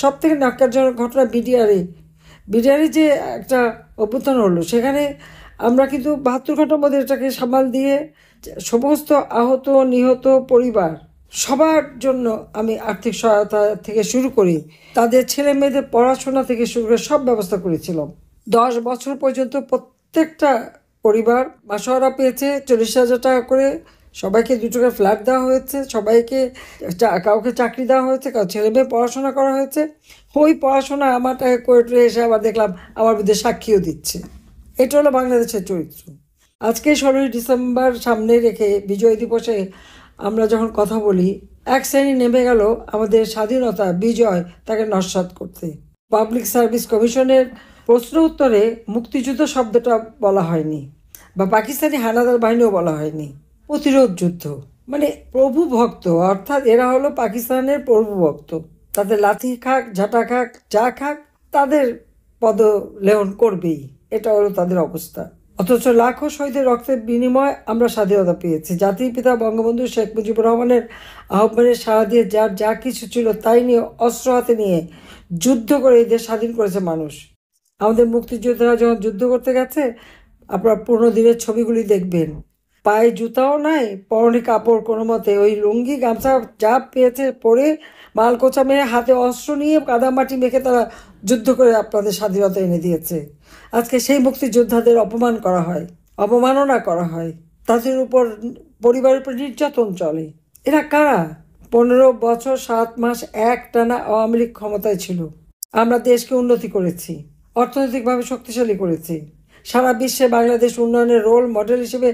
সব থেকে ন্যাক্কারজনক ঘটনা বিডিআরে যে একটা অভ্যুত্থান হলো, সেখানে আমরা কিন্তু 72 ঘন্টার মধ্যে এটাকে সামাল দিয়ে সমস্ত আহত নিহত পরিবার সবার জন্য আমি আর্থিক সহায়তা থেকে শুরু করি, তাদের ছেলে মেয়েদের পড়াশোনা থেকে শুরু করে সব ব্যবস্থা করেছিলাম। 10 বছর পর্যন্ত প্রত্যেকটা পরিবার মাসোহারা পেয়েছে 40,000 টাকা করে, সবাইকে 2 টাকা ফ্ল্যাট দেওয়া হয়েছে, সবাইকে কাউকে চাকরি দেওয়া হয়েছে, কাউ ছেলে মেয়ে পড়াশোনা করা হয়েছে। ওই পড়াশোনা আমার টাকা করে এসে আবার দেখলাম আমার বিরুদ্ধে সাক্ষীও দিচ্ছে। এটা হলো বাংলাদেশের চরিত্র। আজকে 16ই ডিসেম্বর সামনে রেখে বিজয় দিবসে আমরা যখন কথা বলি, এক শ্রেণী নেমে গেল আমাদের স্বাধীনতা বিজয় তাকে নস্যাৎ করতে। পাবলিক সার্ভিস কমিশনের প্রশ্ন উত্তরে মুক্তিযুদ্ধ শব্দটা বলা হয়নি, বা পাকিস্তানি হানাদার বাহিনীও বলা হয়নি, প্রতিরোধ যুদ্ধ। মানে প্রভু ভক্ত, অর্থাৎ এরা হলো পাকিস্তানের প্রভু ভক্ত। তাদের লাথি খাক, ঝাঁটা খাক, যা খাক, তাদের পদলেহন করবেই, এটা হলো তাদের অবস্থা। অথচ লাখো শহীদের রক্তের বিনিময়ে আমরা স্বাধীনতা পেয়েছি। জাতির পিতা বঙ্গবন্ধু শেখ মুজিবুর রহমানের আহ্বানে সাড়া দিয়ে যার যা কিছু ছিল তাই নিয়ে অস্ত্র হাতে নিয়ে যুদ্ধ করে এই দেশ স্বাধীন করেছে মানুষ। আমাদের মুক্তিযোদ্ধারা যখন যুদ্ধ করতে গেছে, আপনারা পুরনো দিনের ছবিগুলি দেখবেন, পায়ে জুতাও নাই, পরনে কাপড় কোনো মতে ওই লুঙ্গি গামছা যা পেয়েছে পরে মালকোচা মেরে হাতে অস্ত্র নিয়ে কাদামাটি মেখে তারা যুদ্ধ করে আপনাদের স্বাধীনতা এনে দিয়েছে। আজকে সেই মুক্তিযোদ্ধাদের অপমান করা হয়, অবমাননা করা হয়, তাদের উপর পরিবারের উপর নির্যাতন চলে। এরা কারা? 15 বছর 7 মাস একটানা আওয়ামী লীগ ক্ষমতায় ছিল। আমরা দেশকে উন্নতি করেছি, অর্থনৈতিকভাবে শক্তিশালী করেছি, সারা বিশ্বে বাংলাদেশ উন্নয়নের রোল মডেল হিসেবে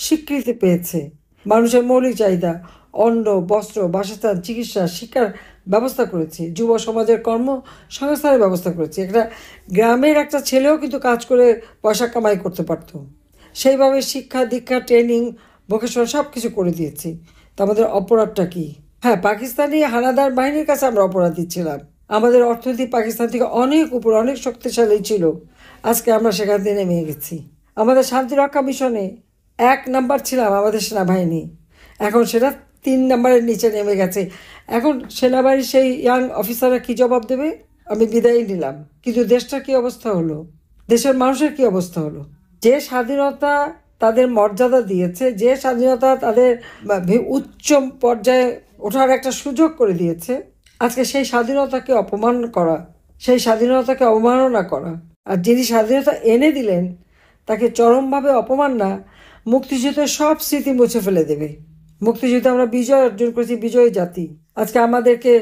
স্বীকৃতি পেয়েছে। মানুষের মৌলিক চাহিদা অন্ন, বস্ত্র, বাসস্থান, চিকিৎসা, শিক্ষার ব্যবস্থা করেছি, যুব সমাজের কর্মসংস্থানের ব্যবস্থা করেছি। একটা গ্রামের একটা ছেলেও কিন্তু কাজ করে পয়সা কামাই করতে পারত। সেইভাবে শিক্ষা দীক্ষা ট্রেনিং ভোকেশনাল সব কিছু করে দিয়েছি। তা আমাদের অপরাধটা কি? হ্যাঁ, পাকিস্তানি হানাদার বাহিনীর কাছে আমরা অপরাধী ছিলাম। আমাদের অর্থনীতি পাকিস্তান থেকে অনেক উপর, অনেক শক্তিশালী ছিল। আজকে আমরা সেখান থেকে নেমে গেছি। আমাদের শান্তিরক্ষা মিশনে 1 নাম্বার ছিলাম আমাদের সেনাবাহিনী, এখন সেটা 3 নাম্বারের নিচে নেমে গেছে। এখন সেনাবাহিনীর সেই ইয়াং অফিসাররা কি জবাব দেবে? আমি বিদায় নিলাম। কিন্তু দেশটার কি অবস্থা হলো? দেশের মানুষের কি অবস্থা হলো? যে স্বাধীনতা তাদের মর্যাদা দিয়েছে, যে স্বাধীনতা তাদের উচ্চ পর্যায়ে ওঠার একটা সুযোগ করে দিয়েছে, আজকে সেই স্বাধীনতাকে অপমান করা, সেই স্বাধীনতাকে অবমাননা করা, আর যিনি স্বাধীনতা এনে দিলেন তাকে চরমভাবে অপমান না, মুক্তিযুদ্ধের সব স্মৃতি মুছে ফেলে দেবে। মুক্তিযুদ্ধে আমরা বিজয় অর্জন করেছি, বিজয়ী জাতি। আজকে আমাদেরকে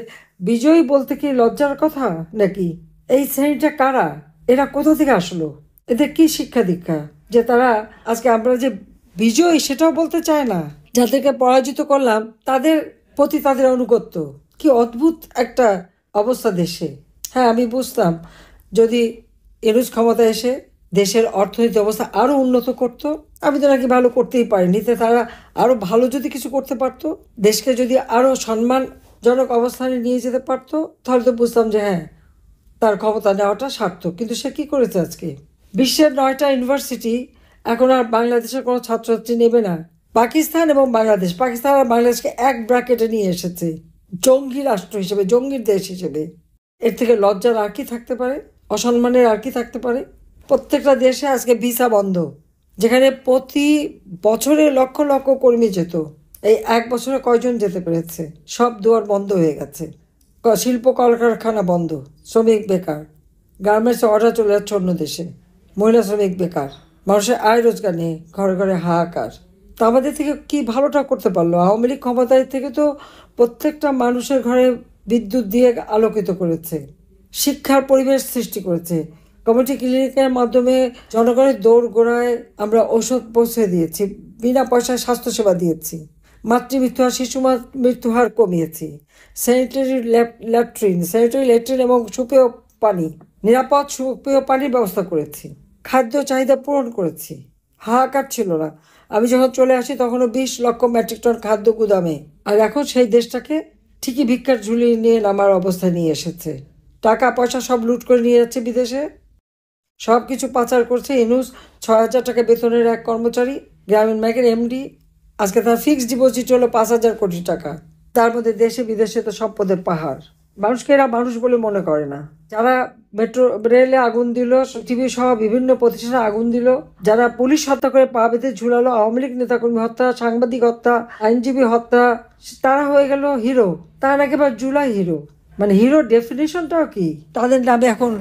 বিজয়ী বলতে কি লজ্জার কথা নাকি? এই শ্রেণীটা কারা? এরা কোথা থেকে আসলো? এদের কি শিক্ষা দীক্ষা যে তারা আজকে আমরা যে বিজয়ী সেটাও বলতে চায় না? যাদেরকে পরাজিত করলাম তাদের প্রতি তাদের আনুগত্য। কি অদ্ভুত একটা অবস্থা দেশে। হ্যাঁ, আমি বুঝতাম যদি ইউনূস ক্ষমতায় এসে দেশের অর্থনৈতিক অবস্থা আরও উন্নত করত। আমি তো নাকি ভালো করতেই পারিনি, তারা আরও ভালো যদি কিছু করতে পারতো, দেশকে যদি আরও সম্মানজনক অবস্থানে নিয়ে যেতে পারতো, তাহলে তো বুঝতাম যে হ্যাঁ, তার ক্ষমতা নেওয়াটা সার্থক। কিন্তু সে কি করেছে? আজকে বিশ্বের 9টা ইউনিভার্সিটি এখন আর বাংলাদেশের কোনো ছাত্রছাত্রী নেবে না। পাকিস্তান এবং বাংলাদেশ, পাকিস্তান আর বাংলাদেশকে এক ব্র্যাকেটে নিয়ে এসেছে জঙ্গি রাষ্ট্র হিসেবে, জঙ্গির দেশ হিসেবে। এর থেকে লজ্জার আর কি থাকতে পারে? অসম্মানের আর কি থাকতে পারে? প্রত্যেকটা দেশে আজকে ভিসা বন্ধ, যেখানে প্রতি বছরে লক্ষ লক্ষ কর্মী যেত, এই 1 বছরে কয়জন যেতে পেরেছে? সব দুয়ার বন্ধ হয়ে গেছে। শিল্প কলকারখানা বন্ধ, শ্রমিক বেকার, গার্মেন্টসে অর্ডার চলে যাচ্ছে অন্য দেশে, মহিলা শ্রমিক বেকার, মানুষের আয় রোজগার নেই, ঘরে ঘরে হাহাকার। তো আমাদের থেকে কি ভালোটা করতে পারলো? আওয়ামী লীগ ক্ষমতায় থেকে তো প্রত্যেকটা মানুষের ঘরে বিদ্যুৎ দিয়ে আলোকিত করেছে, শিক্ষার পরিবেশ সৃষ্টি করেছে, কমিউনিটি ক্লিনিকের মাধ্যমে জনগণের দৌড় গোড়ায় আমরা ওষুধ পৌঁছে দিয়েছি, বিনা পয়সায় স্বাস্থ্যসেবা দিয়েছি, মাতৃমৃত্যু আর শিশু মৃত্যু হার কমিয়েছি, স্যানিটারি ল্যাট্রিন এবং সুপেয় পানি, নিরাপদ সুপেয় পানির ব্যবস্থা করেছি, খাদ্য চাহিদা পূরণ করেছি। হাহাকার ছিল না। আমি যখন চলে আসি তখনও 20 লক্ষ মেট্রিক টন খাদ্য গুদামে, আর এখন সেই দেশটাকে ঠিকই ভিক্ষার ঝুলিয়ে নিয়ে নামার অবস্থায় নিয়ে এসেছে। টাকা পয়সা সব লুট করে নিয়ে যাচ্ছে বিদেশে, সব কিছু পাচার করছে। ইউনূস 6,000 টাকা বেতনের এক কর্মচারী, গ্রামীণ ব্যাংকের এমডি, আজকে তার ফিক্সড ডিপোজিট হলো 5,000 কোটি টাকা। তার মধ্যে দেশে বিদেশে তো সম্পদের পাহাড়। মানুষকে এরা মানুষ বলে মনে করে না। যারা মেট্রো রেলে আগুন দিল, টিভি সহ বিভিন্ন প্রতিষ্ঠানে আগুন দিল, যারা পুলিশ হত্যা করে পা বেঁধে ঝুলালো, আওয়ামী লীগ নেতাকর্মী হত্যা, সাংবাদিক হত্যা, আইনজীবী হত্যা, তারা হয়ে গেল হিরো। তারা একেবারে জুলাই হিরো। মানে হিরো ডেফিনেশনটাও কি? তাদের নামে এখন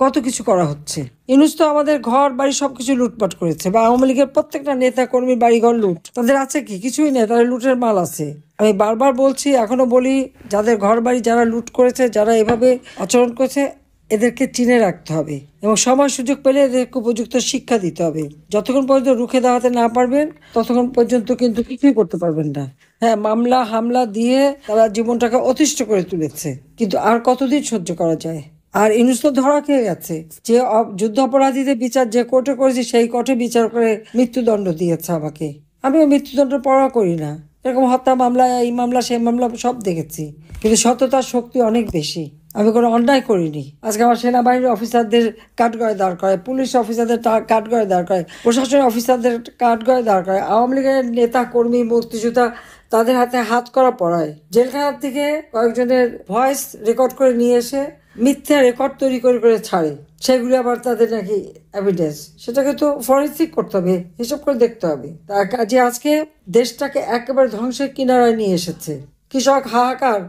কত কিছু করা হচ্ছে। ইউনূস তো আমাদের ঘর বাড়ি সবকিছু লুটপাট করেছে, বা আওয়ামী লীগের প্রত্যেকটা নেতা কর্মীর বাড়িঘর লুট। তাদের আছে কি? কিছুই নেই, তাদের লুটের মাল আছে। আমি বারবার বলছি, এখনো বলি, যাদের ঘর বাড়ি যারা লুট করেছে, যারা এভাবে আচরণ করেছে, এদেরকে চিনে রাখতে হবে এবং সময় সুযোগ পেলে এদেরকে উপযুক্ত শিক্ষা দিতে হবে। যতক্ষণ পর্যন্ত রুখে দাঁড়াতে না পারবেন ততক্ষণ পর্যন্ত কিন্তু কিছুই করতে পারবেন না। হ্যাঁ, মামলা হামলা দিয়ে তারা জীবনটাকে অতিষ্ঠ করে তুলেছে, কিন্তু আর কতদিন সহ্য করা যায়? আর ইউনূস তো ধরা খেয়ে গেছে। যে যুদ্ধ অপরাধীদের বিচার যে কোর্টে করেছি সেই কোর্টে বিচার করে মৃত্যুদণ্ড দিয়েছে আমাকে। আমিও মৃত্যুদণ্ড পরোয়া করি না। এরকম হত্যা মামলা, এই মামলা, সেই মামলা সব দেখেছি, কিন্তু সততার শক্তি অনেক বেশি। আমি কোনো অন্যায় করিনি। আজকে আমার সেনাবাহিনীর অফিসারদের কাঠগড়ায় দাঁড় করে, পুলিশ অফিসারদের কাঠগড়ায় দাঁড় করে, প্রশাসনের অফিসারদের কাঠগড়ায় দাঁড় করে, আওয়ামী লীগের নেতা কর্মী মুক্তিযোদ্ধা তাদের হাতে হাত করা পড়ায়, জেলখানার থেকে কয়েকজনের ভয়েস রেকর্ড করে নিয়ে এসে মিথ্যা রেকর্ড তৈরি করে করে ছাড়ে। সেগুলি আবার তাদের নাকি এভিডেন্স। সেটাকে তো ফরেন্সিক করতে হবে, হিসাব করে দেখতে হবে। তার কাজে আজকে দেশটাকে একেবারে ধ্বংসের কিনারায় নিয়ে এসেছে। কৃষক হাহাকার,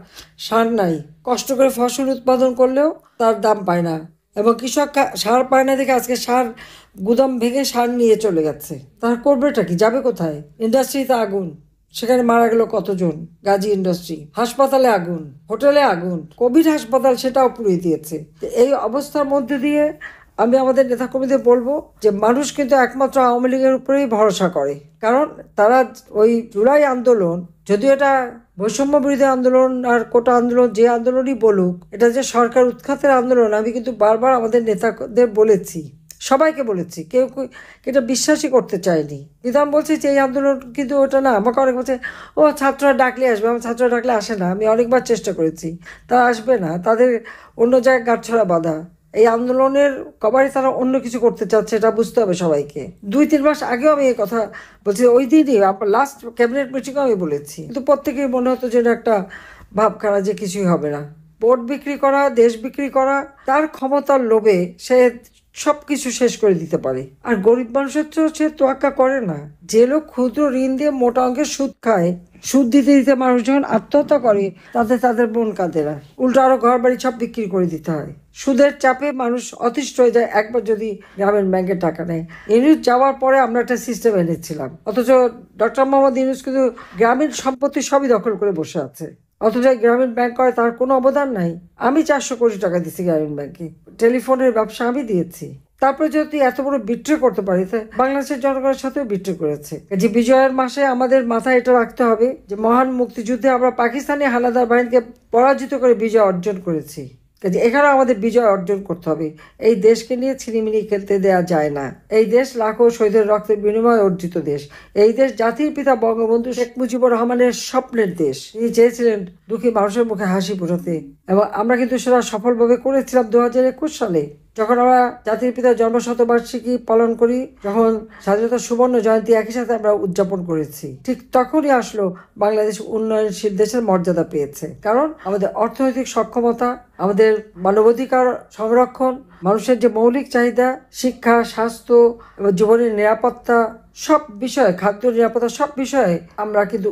সার নাই, কষ্ট করে ফসল উৎপাদন করলেও তার দাম পায় না, এবং কৃষক সার পায় না দেখে আজকে সার গুদাম ভেঙে সার নিয়ে চলে গেছে। তার করবেটা কি? যাবে কোথায়? ইন্ডাস্ট্রিতে আগুন, সেখানে মারা গেল কতজন। গাজী ইন্ডাস্ট্রি, হাসপাতালে আগুন, হোটেলে আগুন, কোভিড হাসপাতাল সেটাও পুড়িয়ে দিয়েছে। এই অবস্থার মধ্যে দিয়ে আমি আমাদের নেতাকর্মীদের বলবো যে মানুষ কিন্তু একমাত্র আওয়ামী লীগের উপরেই ভরসা করে। কারণ তারা ওই জুলাই আন্দোলন, যদিও এটা বৈষম্য বিরোধী আন্দোলন আর কোটা আন্দোলন, যে আন্দোলনই বলুক, এটা যে সরকার উৎখাতের আন্দোলন, আমি কিন্তু বারবার আমাদের নেতাদের বলেছি, সবাইকে বলেছি। কেউ এটা বিশ্বাসই করতে চায়নি। কিন্তু আমি বলছি যে এই আন্দোলন কিন্তু ওটা না। আমাকে অনেক বলছে, ও ছাত্ররা ডাকলে আসবে। আমার ছাত্ররা ডাকলে আসে না। আমি অনেকবার চেষ্টা করেছি, তারা আসবে না। তাদের অন্য জায়গায় গাঁটছড়া বাঁধা। এই আন্দোলনের কবারই তারা অন্য কিছু করতে চাচ্ছে, এটা বুঝতে হবে সবাইকে। 2-3 মাস আগেও আমি এই কথা বলছি, ওই দিনই লাস্ট ক্যাবিনেট মিটিংও আমি বলেছি, কিন্তু প্রত্যেকেই মনে হতো যে একটা ভাব খারাপ, যে কিছুই হবে না। ভোট বিক্রি করা, দেশ বিক্রি করা, তার ক্ষমতার লোভে সে সব কিছু শেষ করে দিতে পারে। আর গরিব মানুষের তো সে তোয়াক্কা করে না। যে লোক ক্ষুদ্র ঋণ দিয়ে মোটা অঙ্কের সুদ খায়, সুদ দিতে দিতে মানুষ যখন আত্মহত্যা করে, তাদের মন কাঁদে না, উল্টো আরো ঘর বাড়ি সব বিক্রি করে দিতে হয়। সুদের চাপে মানুষ অতিষ্ঠ হয়ে যায় একবার যদি গ্রামীণ ব্যাংকের টাকা নেয়। ইউনূস যাওয়ার পরে আমরা একটা সিস্টেম এনেছিলাম, অথচ ডক্টর মোহাম্মদ ইউনূস কিন্তু গ্রামীণ সম্পত্তি সবই দখল করে বসে আছে। অথচ গ্রামীণ ব্যাংক করে তার কোনো অবদান নাই। আমি 400 কোটি টাকা দিচ্ছি গ্রামীণ ব্যাংকে, টেলিফোনের ব্যবসা আমি দিয়েছি। তারপরে যদি এত বড় বিট্রে করতে পারি, বাংলাদেশের জনগণের সাথেও বিট্রে করেছে। যে বিজয়ের মাসে আমাদের মাথায় এটা রাখতে হবে যে মহান মুক্তিযুদ্ধে আমরা পাকিস্তানি হানাদার বাহিনীকে পরাজিত করে বিজয় অর্জন করেছি। এখানে আমাদের বিজয় অর্জন করতে হবে। এই দেশকে নিয়ে ছিনিমিনি খেলতে দেয়া যায় না। এই দেশ লাখো শহীদের রক্তের বিনিময়ে অর্জিত দেশ। এই দেশ জাতির পিতা বঙ্গবন্ধু শেখ মুজিবুর রহমানের স্বপ্নের দেশ। তিনি চেয়েছিলেন দুঃখী মানুষের মুখে হাসি ফোটাতে, এবং আমরা কিন্তু সেটা সফলভাবে করেছিলাম 2021 সালে, যখন আমরা জাতির পিতার জন্মশতবার্ষিকী পালন করি, যখন স্বাধীনতা সুবর্ণ জয়ন্তী একই সাথে আমরা উদযাপন করেছি। ঠিক তখনই আসলো বাংলাদেশ উন্নয়নশীল দেশের মর্যাদা পেয়েছে। কারণ আমাদের অর্থনৈতিক সক্ষমতা, আমাদের মানবাধিকার সংরক্ষণ, মানুষের যে মৌলিক চাহিদা, শিক্ষা, স্বাস্থ্য এবং জীবনের নিরাপত্তা, সব বিষয়ে, খাদ্য নিরাপত্তা, সব বিষয়ে আমরা কিন্তু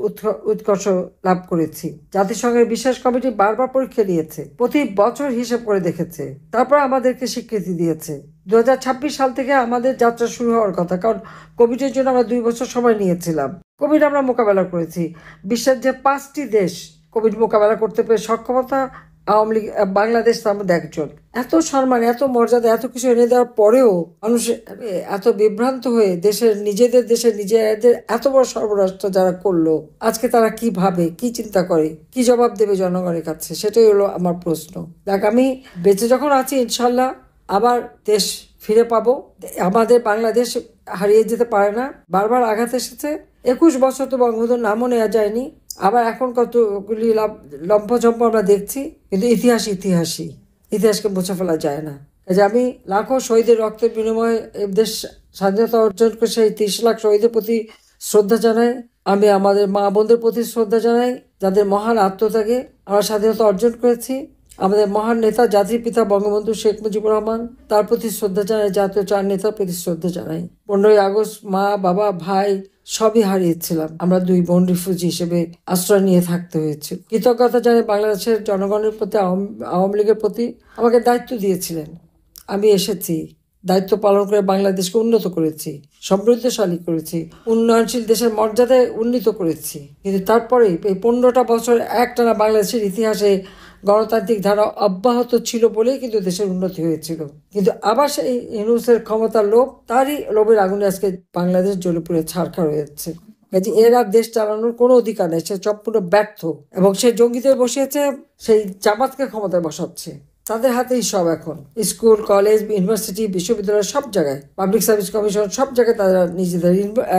উৎকর্ষ লাভ করেছি। জাতিসংঘের বিশেষ কমিটি বারবার পরীক্ষা দিয়েছে, প্রতি বছর হিসেব করে দেখেছে, তারপর আমাদেরকে স্বীকৃতি দিয়েছে। 2026 সাল থেকে আমাদের যাত্রা শুরু হওয়ার কথা, কারণ কোভিডের জন্য আমরা 2 বছর সময় নিয়েছিলাম। কোভিড আমরা মোকাবেলা করেছি। বিশ্বের যে 5টি দেশ কোভিড মোকাবেলা করতে পেরে সক্ষমতা, আওয়ামী লীগ, বাংলাদেশ তার মধ্যে একজন। এত সম্মান, এত মর্যাদা, এত কিছু এনে দেওয়ার পরেও মানুষ এত বিভ্রান্ত হয়ে নিজেদের এত বড় সর্বরাষ্ট্র যারা করলো, আজকে তারা কি ভাবে, কি চিন্তা করে, কি জবাব দেবে জনগণের কাছে, সেটাই হলো আমার প্রশ্ন। দেখ, আমি বেঁচে যখন আছি, ইনশাল্লাহ আবার দেশ ফিরে পাবো। আমাদের বাংলাদেশ হারিয়ে যেতে পারে না। বারবার আঘাত এসেছে। 21 বছর তো বঙ্গবন্ধুর নামও নেওয়া যায়নি। আবার এখন কতগুলি লম্ফঝম্প আমরা দেখছি, কিন্তু ইতিহাসকে মুছে ফেলা যায় না। যে আমি লাখো শহীদের রক্তের বিনিময়ে দেশ স্বাধীনতা অর্জন করে সেই 30 লাখ শহীদের প্রতি শ্রদ্ধা জানাই। আমি আমাদের মা বোনদের প্রতি শ্রদ্ধা জানাই, যাদের মহান আত্মত্যাগে আমরা স্বাধীনতা অর্জন করেছি। আমাদের মহান নেতা জাতির পিতা বঙ্গবন্ধু শেখ মুজিবুর রহমান, তার প্রতি শ্রদ্ধা জানাই। জাতীয় চার নেতার প্রতি শ্রদ্ধা জানাই। 15ই আগস্ট মা, বাবা, ভাই সবই হারিয়েছিলাম। আমরা 2 বোন রিফিউজি হিসেবে আশ্রয় নিয়ে থাকতে হয়েছে। কৃতজ্ঞতা জানাই বাংলাদেশের জনগণের প্রতি, আওয়ামী লীগের প্রতি। আমাকে দায়িত্ব দিয়েছিলেন, আমি এসেছি, দায়িত্ব পালন করে বাংলাদেশকে উন্নত করেছি, সমৃদ্ধশালী করেছি, উন্নয়নশীল দেশের মর্যাদায় উন্নীত করেছি। কিন্তু তারপরে এই 15টা বছর একটানা বাংলাদেশের ইতিহাসে গণতান্ত্রিক ধারা অব্যাহত ছিল বলেই কিন্তু দেশের উন্নতি হয়েছিল। কিন্তু আবার সেই ইউনূসের ক্ষমতার লোভ, তারই লোভের আগুনে আজকে বাংলাদেশ জ্বলে পুড়ে ছারখার হয়েছে। এর আর দেশ চালানোর কোনো অধিকার নেই, সে সম্পূর্ণ ব্যর্থ। এবং সে জঙ্গিদের বসিয়েছে, সেই জামাতকে ক্ষমতায় বসাচ্ছে। তাদের হাতেই সব এখন। স্কুল, কলেজ, ইউনিভার্সিটি, বিশ্ববিদ্যালয় সব জায়গায়, পাবলিক সার্ভিস কমিশন সব জায়গায় তারা নিজেদের,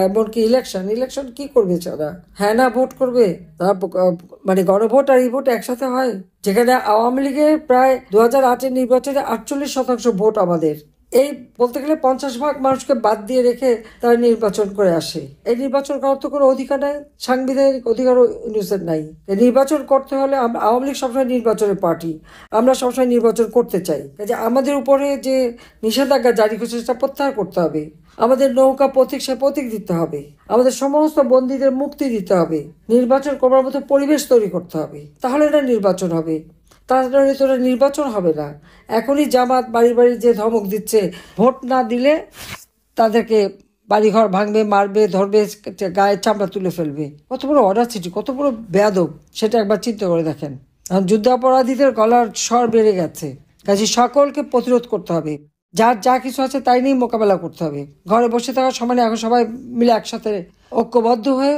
এমনকি ইলেকশন কি করবে তারা? হ্যাঁ না ভোট করবে তারা? মানে গণভোট আর এই ভোট একসাথে হয়? যেখানে আওয়ামী লীগের প্রায় 2008-এর নির্বাচনে 48% ভোট আমাদের। এই বলতে গেলে 50% মানুষকে বাদ দিয়ে রেখে তারা নির্বাচন করে আসে। এই নির্বাচন করার তো কোনো অধিকার নাই, সাংবিধানিক অধিকারও ইউনূসের নাই। নির্বাচন করতে হলে আওয়ামী লীগ সবসময় নির্বাচনের পার্টি, আমরা সবসময় নির্বাচন করতে চাই। যে আমাদের উপরে যে নিষেধাজ্ঞা জারি করছে সেটা প্রত্যাহার করতে হবে। আমাদের নৌকা প্রতীক, সে প্রতীক দিতে হবে। আমাদের সমস্ত বন্দীদের মুক্তি দিতে হবে। নির্বাচন করবার মতো পরিবেশ তৈরি করতে হবে, তাহলে এটা নির্বাচন হবে। তাড়াতাড়ি তোরা নির্বাচন হবে না। এখনই জামাত বাড়ি বাড়ি যে ধমক দিচ্ছে, ভোট না দিলে তাদেরকে বাড়িঘর ভাঙবে, মারবে, ধরবে, গায়ে চামড়া তুলে ফেলবে। কত বড় অডাসিটি, কত বড় বেয়াদব, সেটা একবার চিন্তা করে দেখেন। এখন যুদ্ধাপরাধীদের গলার স্বর বেড়ে গেছে, কাজে সকলকে প্রতিরোধ করতে হবে। যার যা কিছু আছে তাই নিয়ে মোকাবেলা করতে হবে। ঘরে বসে থাকার সময় এখন সবাই মিলে একসাথে ঐক্যবদ্ধ হয়ে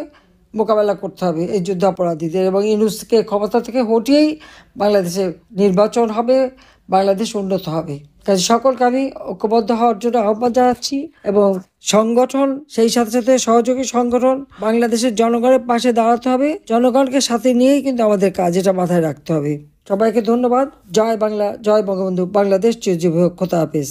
মোকাবেলা করতে হবে এই যুদ্ধাপরাধীদের। এবং ইউনূসকে ক্ষমতা থেকে হটিয়েই বাংলাদেশে নির্বাচন হবে, বাংলাদেশ উন্নত হবে। কাজে সকলকে আমি ঐক্যবদ্ধ হওয়ার জন্য আহ্বান জানাচ্ছি। এবং সংগঠন, সেই সাথে সাথে সহযোগী সংগঠন, বাংলাদেশের জনগণের পাশে দাঁড়াতে হবে। জনগণকে সাথে নিয়েই কিন্তু আমাদের কাজ, এটা মাথায় রাখতে হবে। সবাইকে ধন্যবাদ। জয় বাংলা, জয় বঙ্গবন্ধু, বাংলাদেশ চিরজীবী হোক। খোদা হাফেজ।